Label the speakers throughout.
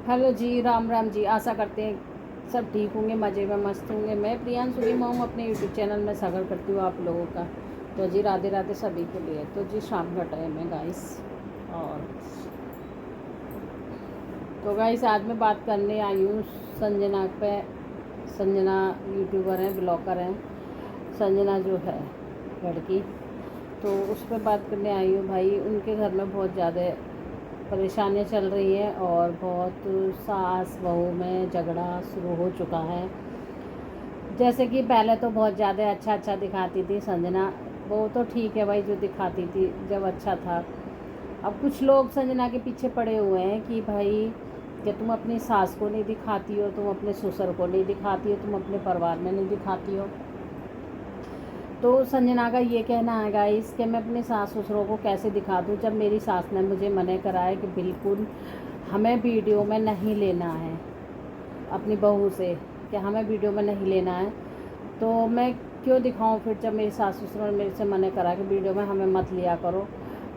Speaker 1: Hello जी, राम राम जी। आशा करते हैं सब ठीक होंगे, मज़े में मस्त होंगे। मैं प्रियांशु की मॉम अपने यूट्यूब चैनल में सागर करती हूँ आप लोगों का। तो जी राधे राधे सभी के लिए। तो जी शाम का टाइम है गाइस। और तो गाइस आज मैं बात करने आई हूँ संजना पे। संजना यूट्यूबर हैं, ब्लॉगर हैं। संजना जो है लड़की, तो उस पर बात करने आई हूँ। भाई उनके घर में बहुत ज़्यादा परेशानियाँ चल रही हैं और बहुत सास बहू में झगड़ा शुरू हो चुका है। जैसे कि पहले तो बहुत ज़्यादा अच्छा अच्छा दिखाती थी संजना, वो तो ठीक है भाई, जो दिखाती थी जब अच्छा था। अब कुछ लोग संजना के पीछे पड़े हुए हैं कि भाई कि तुम अपनी सास को नहीं दिखाती हो, तुम अपने ससुर को नहीं दिखाती हो, तुम अपने परिवार में नहीं दिखाती हो। तो संजना का ये कहना है गाइस कि मैं अपने सास ससुरों को कैसे दिखा दूँ, जब मेरी सास ने मुझे मना करा है कि बिल्कुल हमें वीडियो में नहीं लेना है अपनी बहू से, कि हमें वीडियो में नहीं लेना है। तो मैं क्यों दिखाऊं फिर, जब मेरी सास ससुर ने मेरे से मना करा कि वीडियो में हमें मत लिया करो।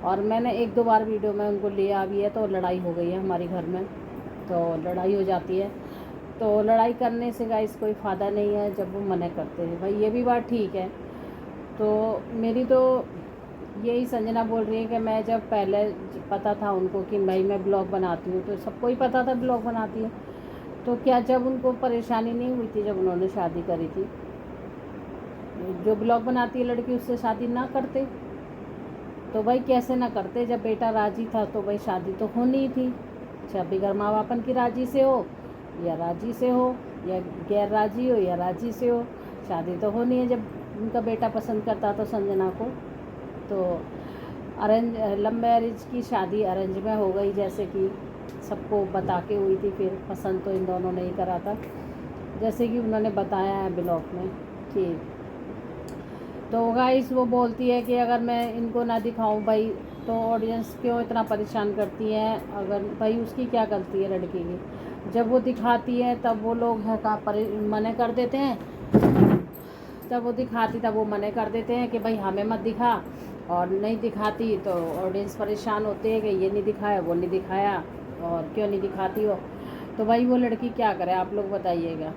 Speaker 1: और मैंने एक दो बार वीडियो में उनको लिया भी है, तो लड़ाई हो गई है हमारे घर में। तो लड़ाई हो जाती है, तो लड़ाई करने से गाइस कोई फ़ायदा नहीं है जब वो मना करते हैं। भाई ये भी बात ठीक है। तो मेरी तो यही संजना बोल रही है कि मैं जब पहले पता था उनको कि भाई मैं ब्लॉग बनाती हूँ, तो सबको ही पता था ब्लॉग बनाती है, तो क्या जब उनको परेशानी नहीं हुई थी जब उन्होंने शादी करी थी? जो ब्लॉग बनाती है लड़की उससे शादी ना करते? तो भाई कैसे ना करते, जब बेटा राजी था तो भाई शादी तो होनी ही थी। चाहे बिगड़ माँ बापन की राजी से हो या राजी से हो, या गैर राजी हो या राजी से हो, शादी तो होनी है। जब उनका बेटा पसंद करता तो संजना को, तो अरेंज लव मैरिज की शादी अरेंज में हो गई, जैसे कि सबको बता के हुई थी। फिर पसंद तो इन दोनों ने ही करा था, जैसे कि उन्होंने बताया है ब्लॉग में कि। तो गाइस वो बोलती है कि अगर मैं इनको ना दिखाऊं भाई, तो ऑडियंस क्यों इतना परेशान करती है? अगर भाई उसकी क्या गलती है लड़की की? जब वो दिखाती है तब वो लोग है का मना कर देते हैं, जब वो दिखाती तब वो मना कर देते हैं कि भाई हमें मत दिखा। और नहीं दिखाती तो ऑडियंस परेशान होते हैं कि ये नहीं दिखाया, वो नहीं दिखाया, और क्यों नहीं दिखाती हो। तो भाई वो लड़की क्या करे, आप लोग बताइएगा।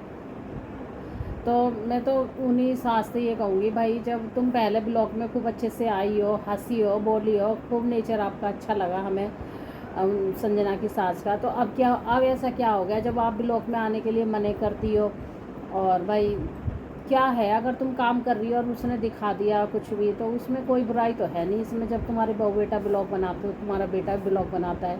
Speaker 1: तो मैं तो उन्हीं सास से ये कहूँगी, भाई जब तुम पहले ब्लॉग में खूब अच्छे से आई हो, हंसी हो, बोली हो, खूब नेचर आपका अच्छा लगा हमें संजना की सास का, तो अब क्या, अब ऐसा क्या हो गया जब आप ब्लॉग में आने के लिए मना करती हो? और भाई क्या है, अगर तुम काम कर रही हो और उसने दिखा दिया कुछ भी, तो उसमें कोई बुराई तो है नहीं इसमें। जब तुम्हारे बहू बेटा ब्लॉग बनाते हो, तुम्हारा बेटा भी ब्लॉग बनाता है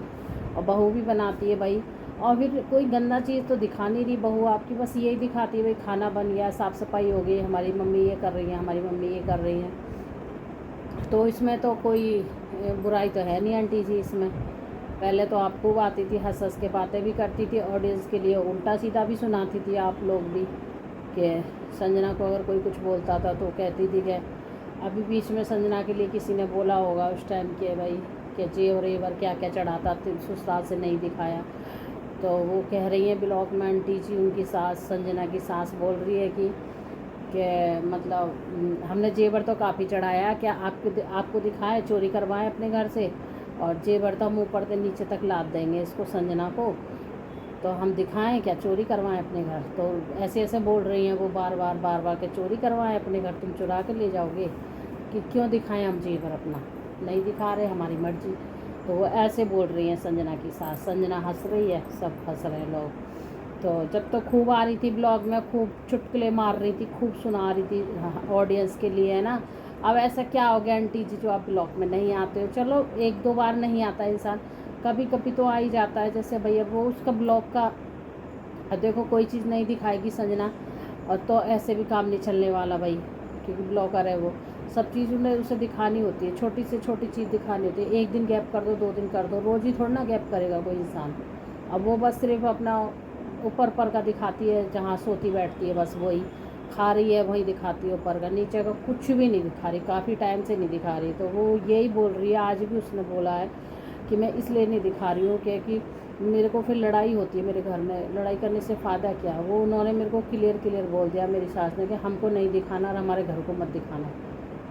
Speaker 1: और बहू भी बनाती है भाई, और फिर कोई गंदा चीज़ तो दिखा नहीं रही बहू आपकी, बस यही दिखाती है भाई खाना बन गया, साफ़ सफाई हो गई, हमारी मम्मी ये कर रही है, हमारी मम्मी ये कर रही हैं। तो इसमें तो कोई बुराई तो है नहीं आंटी जी इसमें। पहले तो आप खूब आती थी, हंस हंस के बातें भी करती थी, ऑडियंस के लिए उल्टा सीधा भी सुनाती थी आप लोग भी, कि संजना को अगर कोई कुछ बोलता था तो कहती थी कि अभी बीच में संजना के लिए किसी ने बोला होगा उस टाइम के भाई कि जेवर एवर क्या क्या चढ़ाता, ससुराल से नहीं दिखाया। तो वो कह रही हैं ब्लॉग में आंटी जी, उनकी सास संजना की सास बोल रही है कि मतलब हमने जेवर तो काफ़ी चढ़ाया, क्या आपको दिखाए, चोरी करवाएं अपने घर से, और जेवर तो हम ऊपर से नीचे तक लाद देंगे इसको संजना को, तो हम दिखाएं क्या, चोरी करवाएं अपने घर? तो ऐसे ऐसे बोल रही हैं वो बार बार कि चोरी करवाएं अपने घर, तुम चुरा के ले जाओगे, कि क्यों दिखाएं हम जेवर अपना, नहीं दिखा रहे, हमारी मर्जी। तो वो ऐसे बोल रही हैं संजना की सास। संजना हंस रही है, सब हंस रहे हैं लोग। तो जब तो खूब आ रही थी ब्लॉग में, खूब चुटकुले मार रही थी, खूब सुना रही थी ऑडियंस के लिए, है ना। अब ऐसा क्या हो गया आंटी जी जो आप ब्लॉग में नहीं आते हो? चलो एक दो बार नहीं आता इंसान, कभी कभी तो आ ही जाता है। जैसे भैया वो उसका ब्लॉग का देखो कोई चीज़ नहीं दिखाएगी संजना, और तो ऐसे भी काम नहीं चलने वाला भाई, क्योंकि ब्लॉगर है वो, सब चीज़ उन्हें उसे दिखानी होती है, छोटी से छोटी चीज़ दिखानी होती है। एक दिन गैप कर दो, दो दिन कर दो, रोज़ ही थोड़ा ना गैप करेगा कोई इंसान। अब वो बस सिर्फ अपना ऊपर पर का दिखाती है, जहाँ सोती बैठती है बस वही खा रही है, वही दिखाती है ऊपर का, नीचे का कुछ भी नहीं दिखा रही, काफ़ी टाइम से नहीं दिखा रही। तो वो यही बोल रही है, आज भी उसने बोला है कि मैं इसलिए नहीं दिखा रही हूँ क्योंकि मेरे को फिर लड़ाई होती है मेरे घर में, लड़ाई करने से फ़ायदा क्या? वो उन्होंने मेरे को क्लियर बोल दिया मेरी सास ने कि हमको नहीं दिखाना और हमारे घर को मत दिखाना,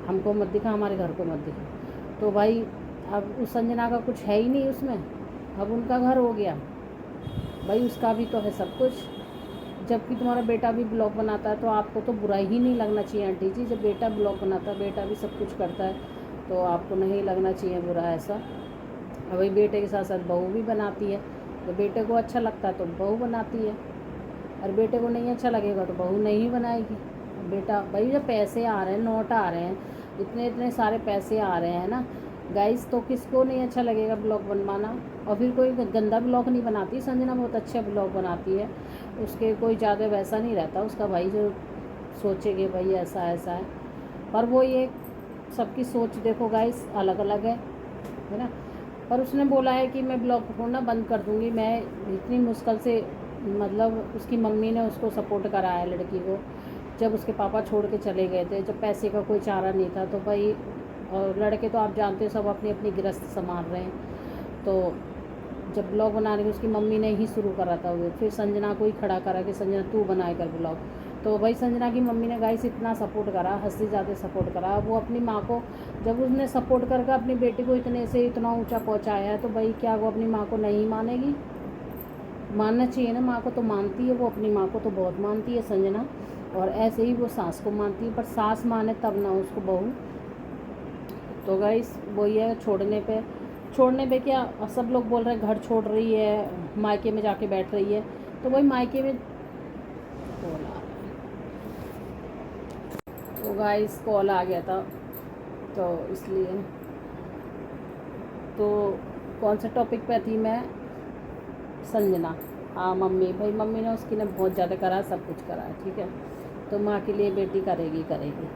Speaker 1: हमको मत दिखा, हमारे घर को मत दिखा। तो भाई अब उस संजना का कुछ है ही नहीं उसमें, अब उनका घर हो गया। भाई उसका भी तो है सब कुछ। जबकि तुम्हारा बेटा भी ब्लॉग बनाता है तो आपको तो बुरा ही नहीं लगना चाहिए आंटी जी। जब बेटा ब्लॉग बनाता है, बेटा भी सब कुछ करता है, तो आपको नहीं लगना चाहिए बुरा ऐसा। और भाई बेटे के साथ साथ बहू भी बनाती है, तो बेटे को अच्छा लगता है तो बहू बनाती है, और बेटे को नहीं अच्छा लगेगा तो बहू नहीं बनाएगी। बेटा भाई जब पैसे आ रहे हैं, नोट आ रहे हैं, इतने इतने सारे पैसे आ रहे हैं ना गाइस, तो किसको नहीं अच्छा लगेगा ब्लॉग बनवाना। और फिर कोई गंदा ब्लॉग नहीं बनाती संजना, बहुत अच्छे ब्लॉग बनाती है। उसके कोई ज़्यादा वैसा नहीं रहता उसका भाई जो सोचे कि भाई ऐसा ऐसा है। पर वो ये सबकी सोच देखो गाइस अलग अलग है ना। पर उसने बोला है कि मैं ब्लॉग को ना बंद कर दूँगी। मैं इतनी मुश्किल से, मतलब उसकी मम्मी ने उसको सपोर्ट कराया लड़की को, जब उसके पापा छोड़ के चले गए थे, जब पैसे का कोई चारा नहीं था तो भाई, और लड़के तो आप जानते हो सब अपनी अपनी गृहस्थ संभाल रहे हैं। तो जब ब्लॉग बनाने की उसकी मम्मी ने ही शुरू करा था वो, फिर संजना को ही खड़ा करा कि संजना तू बनाए कर ब्लॉग। तो भाई संजना की मम्मी ने गाइस इतना सपोर्ट करा, हद से ज़्यादा सपोर्ट करा। वो अपनी माँ को, जब उसने सपोर्ट करके अपनी बेटी को इतने से इतना ऊंचा पहुंचाया है, तो भाई क्या वो अपनी माँ को नहीं मानेगी? मानना चाहिए ना, माँ को तो मानती है वो, अपनी माँ को तो बहुत मानती है संजना। और ऐसे ही वो सास को मानती है, पर सास माने तब ना उसको बहू। तो गाइस वही है, छोड़ने पे क्या, सब लोग बोल रहे हैं घर छोड़ रही है, मायके में जाके बैठ रही है। तो वही मायके में कॉल आ तो गाइस कॉल आ गया था, तो इसलिए। तो कौन से टॉपिक पे थी मैं? संजना। हाँ मम्मी, भाई मम्मी ने उसकी ने बहुत ज़्यादा करा, सब कुछ करा है, ठीक है। तो माँ के लिए बेटी करेगी करेगी,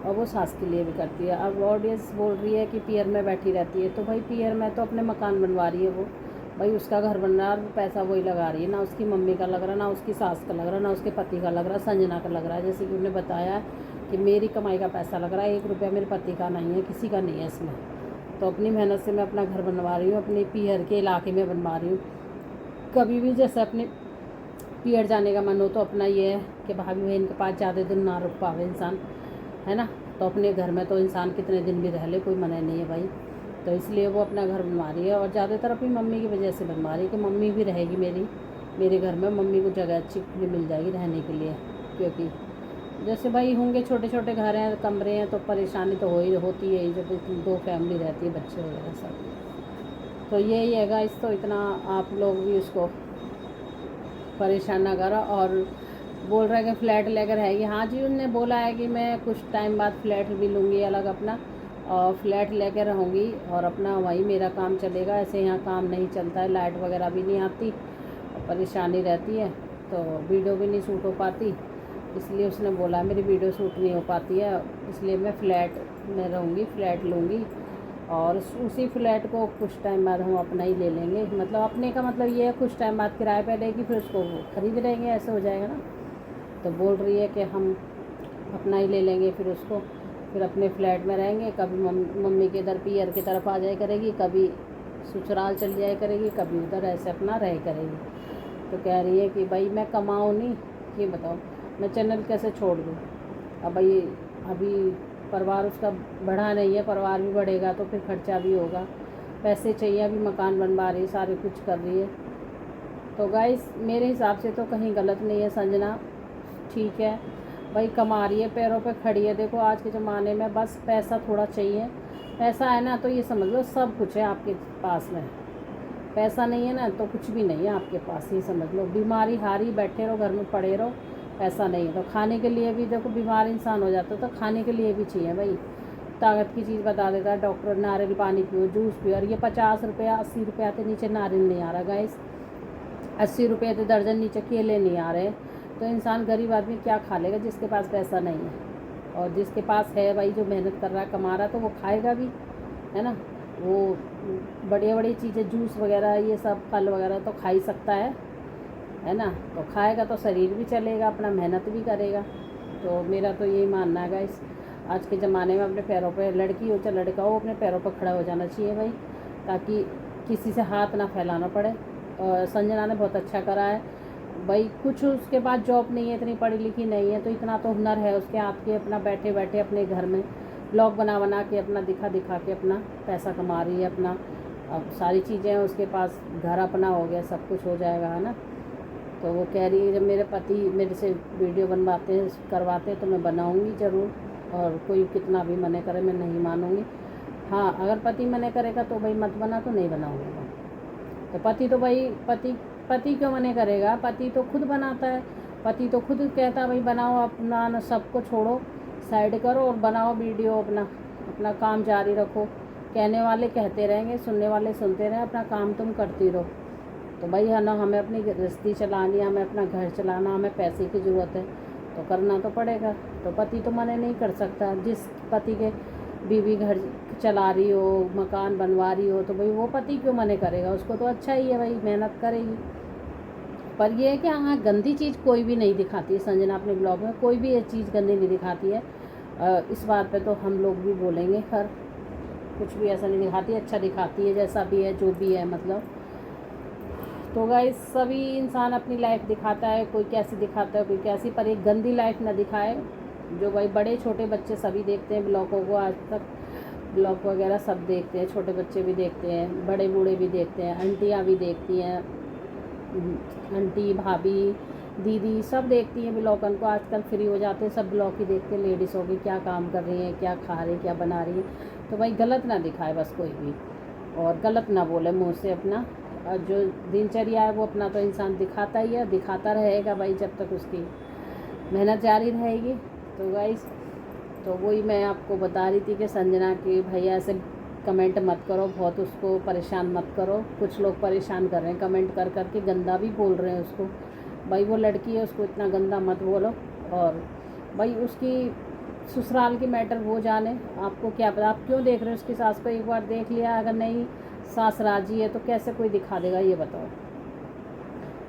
Speaker 1: और वो सास के लिए भी करती है। अब ऑडियंस बोल रही है कि पियर में बैठी रहती है, तो भाई पियर में तो अपने मकान बनवा रही है वो, भाई उसका घर बन रहा है, पैसा वही लगा रही है, ना उसकी मम्मी का लग रहा, ना उसकी सास का लग रहा, ना उसके पति का लग रहा, संजना का लग रहा है। जैसे कि उन्हें बताया कि मेरी कमाई का पैसा लग रहा है, 1 रुपया मेरे पति का नहीं है, किसी का नहीं है इसमें। तो अपनी मेहनत से मैं अपना घर बनवा रही हूँ, अपने पियर के इलाके में बनवा रही हूँ। कभी भी जैसे अपने पियर जाने का मन हो तो अपना ये है कि भाभी बहन के पास ज़्यादा दिन ना रुक पावे इंसान, है ना। तो अपने घर में तो इंसान कितने दिन भी रह ले, कोई मना नहीं है भाई। तो इसलिए वो अपना घर बनवा रही है, और ज़्यादातर अपनी मम्मी की वजह से बनवा रही है कि मम्मी भी रहेगी मेरे घर में, मम्मी को जगह अच्छी भी मिल जाएगी रहने के लिए। क्योंकि जैसे भाई होंगे छोटे छोटे घर हैं, कमरे हैं, तो परेशानी तो होती है जब 2 फैमिली रहती है, बच्चे वगैरह सब। तो यही है गाइस, तो इतना आप लोग भी उसको परेशान ना करो। और बोल रहा है कि फ़्लैट लेकर रहेगी। हाँ जी, उनने बोला है कि मैं कुछ टाइम बाद फ़्लैट भी लूँगी अलग अपना, और फ्लैट लेकर रहूँगी, और अपना वही मेरा काम चलेगा। ऐसे यहाँ काम नहीं चलता है, लाइट वगैरह भी नहीं आती, और परेशानी रहती है, तो वीडियो भी नहीं शूट हो पाती। इसलिए उसने बोला मेरी वीडियो शूट नहीं हो पाती है, इसलिए मैं फ़्लैट में रहूँगी, फ़्लैट लूँगी, और उसी फ्लैट को कुछ टाइम बाद हम अपना ही ले लेंगे। मतलब अपने का मतलब ये है कुछ टाइम बाद किराए पे लेगी, फिर उसको ख़रीद लेंगे, ऐसे हो जाएगा ना। तो बोल रही है कि हम अपना ही ले लेंगे, फिर उसको, फिर अपने फ्लैट में रहेंगे। कभी मम्मी के इधर पियर की तरफ आ जाया करेगी, कभी ससुराल चल जाया करेगी, कभी उधर, ऐसे अपना रह करेगी। तो कह रही है कि भाई मैं कमाऊँ नहीं, ये बताओ मैं चैनल कैसे छोड़ दूँ? अब भाई अभी परिवार उसका बढ़ा नहीं है, परिवार भी बढ़ेगा तो फिर खर्चा भी होगा, पैसे चाहिए, अभी मकान बनवा रही है, सारे कुछ कर रही है। तो गाइस मेरे हिसाब से तो कहीं गलत नहीं है संजना, ठीक है भाई, कमा रही है, पैरों पे खड़ी है। देखो आज के ज़माने में बस पैसा थोड़ा चाहिए, पैसा है ना तो ये समझ लो सब कुछ है आपके पास में। पैसा नहीं है ना तो कुछ भी नहीं है आपके पास, ये समझ लो। बीमारी हारी बैठे रहो, घर में पड़े रहो, पैसा नहीं है तो खाने के लिए भी, देखो बीमार इंसान हो जाता है तो खाने के लिए भी चाहिए भाई। ताकत की चीज़ बता देता है डॉक्टर, नारियल पानी पियो, जूस पियो, और ये 50 रुपया 80 रुपया के नीचे नारियल नहीं आ रहा गाइस, 80 रुपये के दर्जन नीचे केले नहीं आ रहे। तो इंसान गरीब आदमी क्या खा लेगा जिसके पास पैसा नहीं है? और जिसके पास है भाई, जो मेहनत कर रहा है, कमा रहा है, तो वो खाएगा भी, है ना। वो बढ़िया बड़ी चीज़ें, जूस वगैरह, ये सब फल वगैरह तो खा ही सकता है ना। तो खाएगा तो शरीर भी चलेगा, अपना मेहनत भी करेगा। तो मेरा तो यही मानना है गाइस, आज के ज़माने में अपने पैरों पे, लड़की हो चाहे लड़का हो, अपने पैरों पर खड़ा हो जाना चाहिए भाई, ताकि किसी से हाथ ना फैलाना पड़े। और संजना ने बहुत अच्छा करा है भाई। कुछ उसके बाद जॉब नहीं है, इतनी पढ़ी लिखी नहीं है, तो इतना तो हुनर है उसके हाथ के, अपना बैठे बैठे अपने घर में ब्लॉग बना के अपना दिखा के अपना पैसा कमा रही है, अपना अब सारी चीज़ें उसके पास, घर अपना हो गया, सब कुछ हो जाएगा, है ना। तो वो कह रही है जब मेरे पति मेरे से वीडियो बनवाते हैं, करवाते हैं, तो मैं बनाऊँगी ज़रूर, और कोई कितना भी मना करे मैं नहीं मानूँगी। हाँ, अगर पति मना करेगा तो भाई मत बना, तो नहीं बनाऊँगी मैं। तो पति तो भाई पति क्यों मना करेगा, पति तो खुद बनाता है, पति तो खुद कहता है भाई बनाओ, अपना न सबको छोड़ो, साइड करो और बनाओ वीडियो, अपना अपना काम जारी रखो। कहने वाले कहते रहेंगे, सुनने वाले सुनते रहें, अपना काम तुम करती रहो। तो भाई है ना, हमें अपनी गृहस्थी चलानी है, हमें अपना घर चलाना, हमें पैसे की ज़रूरत है, तो करना तो पड़ेगा। तो पति तो मना नहीं कर सकता। जिस पति के बीवी घर चला रही हो, मकान बनवा रही हो, तो भाई वो पति क्यों मना करेगा, उसको तो अच्छा ही है भाई, मेहनत करेगी। पर ये है कि हाँ, गंदी चीज़ कोई भी नहीं दिखाती है संजना अपने ब्लॉग में, कोई भी ये चीज़ गंदी नहीं दिखाती है। इस बात पे तो हम लोग भी बोलेंगे, खैर कुछ भी ऐसा नहीं दिखाती, अच्छा दिखाती है, जैसा भी है जो भी है मतलब। तो गाइस, सभी इंसान अपनी लाइफ दिखाता है, कोई कैसी दिखाता है, कोई कैसी, पर एक गंदी लाइफ ना दिखाए। जो भाई बड़े छोटे बच्चे सभी देखते हैं ब्लॉगों को, आज तक ब्लॉग वगैरह सब देखते हैं, छोटे बच्चे भी देखते हैं, बड़े बूढ़े भी देखते हैं, आंटियाँ भी देखती हैं, आंटी भाभी दीदी सब देखती हैं ब्लॉगन को। आजकल फ्री हो जाते हैं सब ब्लॉग ही देखते हैं, लेडीज़ होगी क्या काम कर रही हैं, क्या खा रही हैं, क्या बना रही हैं। तो भाई गलत ना दिखाए बस कोई भी, और गलत ना बोले मुँह से अपना। और जो दिनचर्या है वो अपना तो इंसान दिखाता ही है, दिखाता रहेगा भाई जब तक उसकी मेहनत जारी रहेगी। तो गाइस, तो वही मैं आपको बता रही थी कि संजना की भैया ऐसे कमेंट मत करो, बहुत उसको परेशान मत करो। कुछ लोग परेशान कर रहे हैं कमेंट कर कर के, गंदा भी बोल रहे हैं उसको। भाई वो लड़की है, उसको इतना गंदा मत बोलो। और भाई उसकी ससुराल की मैटर वो जाने, आपको क्या पता, आप क्यों देख रहे हो उसकी सास को। एक बार देख लिया, अगर नहीं सास राजी है तो कैसे कोई दिखा देगा, ये बताओ।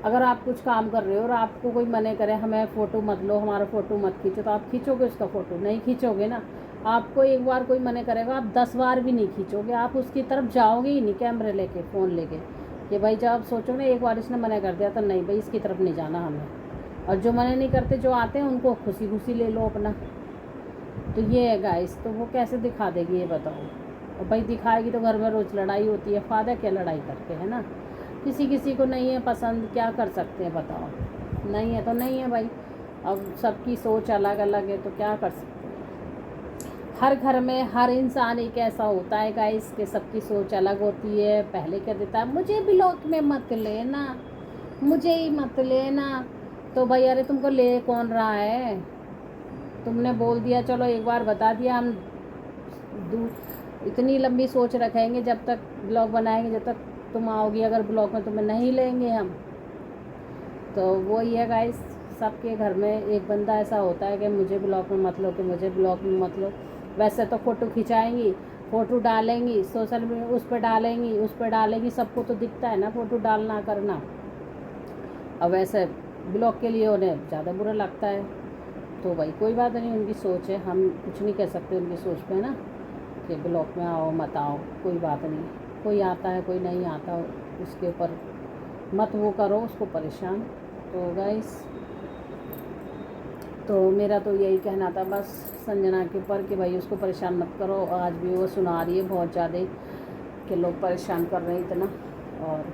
Speaker 1: अगर आप कुछ काम कर रहे हो और आपको कोई मना करे हमें फ़ोटो मत लो, हमारा फ़ोटो मत खींचो, तो आप खींचोगे उसका फ़ोटो? नहीं खींचोगे ना। आपको एक बार कोई मना करेगा, आप 10 बार भी नहीं खींचोगे, आप उसकी तरफ जाओगे ही नहीं कैमरे लेके, फ़ोन लेके, कि भाई जब आप सोचो ना एक बार इसने मना कर दिया तो नहीं भाई इसकी तरफ नहीं जाना हमें। और जो मना नहीं करते, जो आते हैं, उनको खुशी खुशी ले लो अपना। तो ये है गाइस, तो वो कैसे दिखा देगी ये बताओ। और भाई दिखाएगी तो घर में रोज़ लड़ाई होती है, फ़ायदा क्या लड़ाई करके, है ना। किसी किसी को नहीं है पसंद, क्या कर सकते हैं बताओ। नहीं है तो नहीं है भाई, अब सबकी सोच अलग अलग है, तो क्या कर सकते हैं। हर घर में हर इंसान एक ऐसा होता है गाइस कि सबकी सोच अलग होती है। पहले क्या देता है, मुझे ब्लॉक में मत लेना, मुझे ही मत लेना। तो भाई अरे तुमको ले कौन रहा है, तुमने बोल दिया, चलो एक बार बता दिया, हम इतनी लंबी सोच रखेंगे जब तक ब्लॉग बनाएंगे, जब तक तुम आओगी, अगर ब्लॉग में तुम्हें नहीं लेंगे हम। तो वही है गाइस, सबके घर में एक बंदा ऐसा होता है कि मुझे ब्लॉग में मत लो, कि मुझे ब्लॉग में मत लो। वैसे तो फ़ोटो खिंचाएंगी, फ़ोटो डालेंगी सोशल मीडिया, उस पर डालेंगी, सबको तो दिखता है ना फ़ोटो डालना करना। और वैसे ब्लॉग के लिए उन्हें ज़्यादा बुरा लगता है। तो भाई कोई बात नहीं, उनकी सोच है, हम कुछ नहीं कह सकते उनकी सोच पे ना, कि ब्लॉग में आओ मत आओ, कोई बात नहीं। कोई आता है कोई नहीं आता, उसके ऊपर मत वो करो उसको परेशान। तो गाइस, तो मेरा तो यही कहना था बस संजना के ऊपर, कि भाई उसको परेशान मत करो। आज भी वो सुना रही है बहुत ज़्यादा कि लोग परेशान कर रहे हैं इतना। और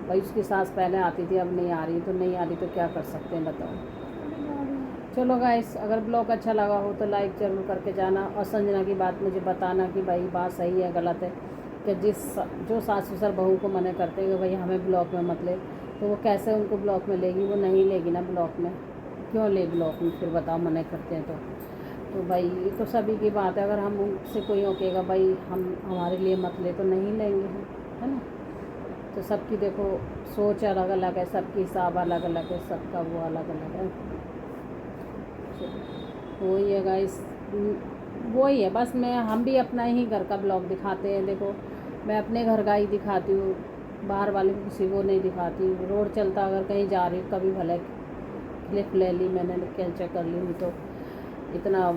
Speaker 1: भाई उसकी सास पहले आती थी, अब नहीं आ रही, तो नहीं आ रही तो क्या कर सकते हैं बताओ। चलो गाइस, अगर ब्लॉग अच्छा लगा हो तो लाइक ज़रूर करके जाना, और संजना की बात मुझे बताना कि भाई बात सही है गलत है, कि जो सास ससुर बहू को मना करते हैं कि भाई हमें ब्लॉग में मत ले, तो वो कैसे उनको ब्लॉग में लेगी, वो नहीं लेगी ना ब्लॉग में। क्यों ले ब्लॉग में फिर बताओ, मना करते हैं तो भाई ये तो सभी की बात है। अगर हम उनसे कोई रोकेगा भाई हम हमारे लिए मत ले, तो नहीं लेंगे हम, है ना। तो सबकी देखो सोच अलग अलग है, सबकी हिसाब अलग अलग है, सबका वो अलग अलग है। वही है गाइस, वही है बस। हम भी अपना ही घर का ब्लॉग दिखाते हैं। देखो मैं अपने घर का ही दिखाती हूँ, बाहर वाले को किसी को नहीं दिखाती। रोड चलता अगर कहीं जा रही हूँ, कभी भले क्लिप ले ली मैंने, कैप्चर कर ली, नहीं तो इतना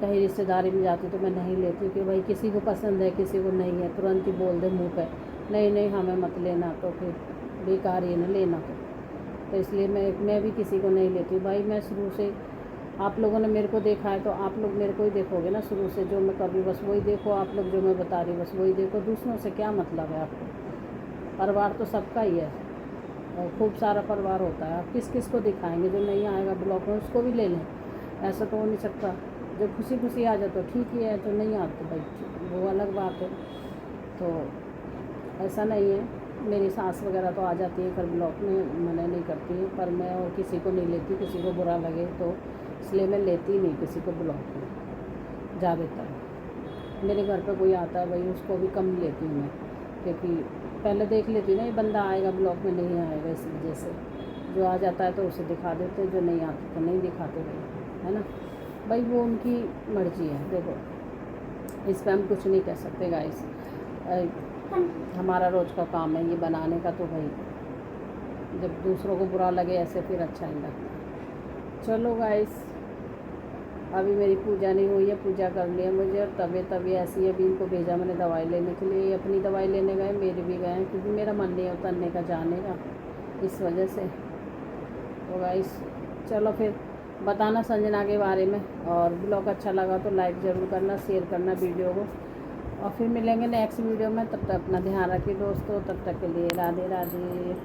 Speaker 1: कहीं रिश्तेदारी में जाती तो मैं नहीं लेती, कि भाई किसी को पसंद है किसी को नहीं है, तुरंत ही बोल दे मुँह पे नहीं हमें मत लेना, तो फिर बेकार ही ना लेना। तो इसलिए मैं भी किसी को नहीं लेती भाई। मैं शुरू से आप लोगों ने मेरे को देखा है तो आप लोग मेरे को ही देखोगे ना शुरू से, जो मैं कर रही हूँ बस वही देखो आप लोग, जो मैं बता रही हूँ बस वही देखो। दूसरों से क्या मतलब है आपको? परिवार तो सबका ही है और खूब सारा परिवार होता है। आप किस किस को दिखाएंगे? जो नहीं आएगा ब्लॉग में उसको भी ले लें, ऐसा तो हो नहीं सकता। जो खुशी खुशी आ जाए तो ठीक ही है, तो नहीं आते भाई वो अलग बात है। तो ऐसा नहीं है, मेरी सास वगैरह तो आ जाती है, पर ब्लॉग में मना नहीं करती है, पर मैं और किसी को नहीं लेती, किसी को बुरा लगे तो इसलिए मैं लेती नहीं किसी को ब्लॉग में ज़्यादातर। मेरे घर पे कोई आता है भाई उसको भी कम लेती हूँ मैं, क्योंकि पहले देख लेती हूँ ना ये बंदा आएगा ब्लॉग में नहीं आएगा, इस वजह से जो आ जाता है तो उसे दिखा देते, जो नहीं आता तो नहीं दिखाते भाई, है ना भाई, वो उनकी मर्ज़ी है। देखो इस पर हम कुछ नहीं कह सकते गाइस, हमारा रोज़ का काम है ये बनाने का, तो भाई जब दूसरों को बुरा लगे ऐसे फिर अच्छा नहीं लगता। चलो गाइस, अभी मेरी पूजा नहीं हुई है, पूजा कर लिया मुझे, और तबीयत अभी ऐसी है। अभी इनको भेजा मैंने दवाई लेने के लिए, अपनी दवाई लेने गए, मेरे भी गए, क्योंकि मेरा मन नहीं उतरने का जाने का, इस वजह से। तो गाइस चलो फिर बताना संजना के बारे में, और ब्लॉग अच्छा लगा तो लाइक ज़रूर करना, शेयर करना वीडियो को, और फिर मिलेंगे नेक्स्ट वीडियो में। तब तक अपना ध्यान रखिए दोस्तों, तब तक के लिए राधे राधे।